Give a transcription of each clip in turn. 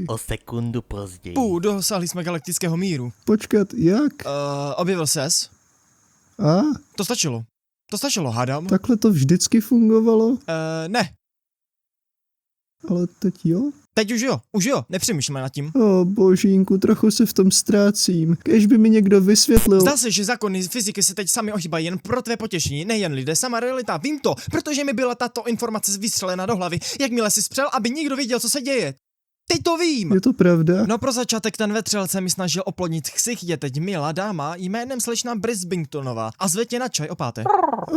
O sekundu později. Dosáhli jsme galaktického míru. Počkat, jak? Objevil ses? A? To stačilo. To stačilo, hádám. Takhle to vždycky fungovalo? Ne. Ale teď jo? Teď už jo, nepřemýšlíme nad tím. O božínku, trochu se v tom ztrácím. Kež by mi někdo vysvětlil. Zdá se, že zákony fyziky se teď sami ohýbají jen pro tvé potěšení, nejen lidé, sama realita. Vím to, protože mi byla tato informace vystřelena do hlavy, jakmile si spřel, aby nikdo věděl, co se děje. Teď to vím! Je to pravda? No pro začátek ten vetřelce mi snažil oplodnit ksich, je teď milá dáma jménem slečna Brisbingtonová a zve tě na čaj o 5.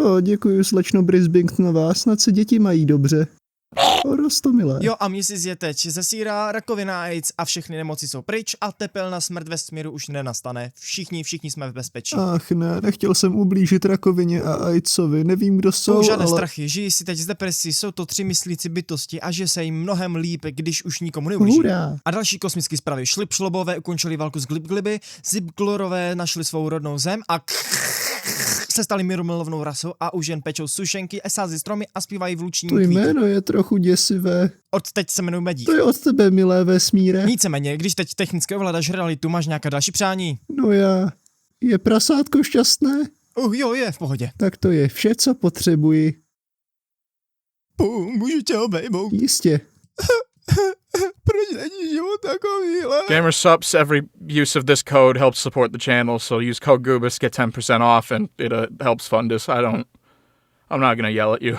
O, děkuji, slečno Brisbingtonová, snad se děti mají dobře. O, Rostomilé. Jo a měsíc je teď zesírá, rakovina AIDS a všechny nemoci jsou pryč a tepelná smrt ve smíru už nenastane. Všichni jsme v bezpečí. Ach ne, nechtěl jsem ublížit rakovině a AIDSovi, nevím, kdo jsou, Žádné ale... strachy, žijí si teď z depresí, jsou to 3 myslící bytosti a že se jim mnohem líp, když už nikomu neublíží. Hurá. A další kosmické zprávy. Šlibšlobové ukončili válku s Glibgliby, Zibglorové našli svou rodnou zem a se stali mírumilovnou rasou a už jen pečou sušenky, sází stromy a zpívají v luční To jméno je trochu děsivé. Od teď se jmenuji Medík. To je od tebe, milé vesmíre. Víceméně, když teď technicky ovládáš realitu, máš nějaká další přání? No já... Je prasátko šťastné? Jo, je v pohodě. Tak to je vše, co potřebuji. Můžu tě obejmout. Jistě. Proč není život takovýhle? Gamer subs, every use of this code helps support the channel, so use code Goobus, get 10% off, and it helps fund us. I'm not gonna yell at you.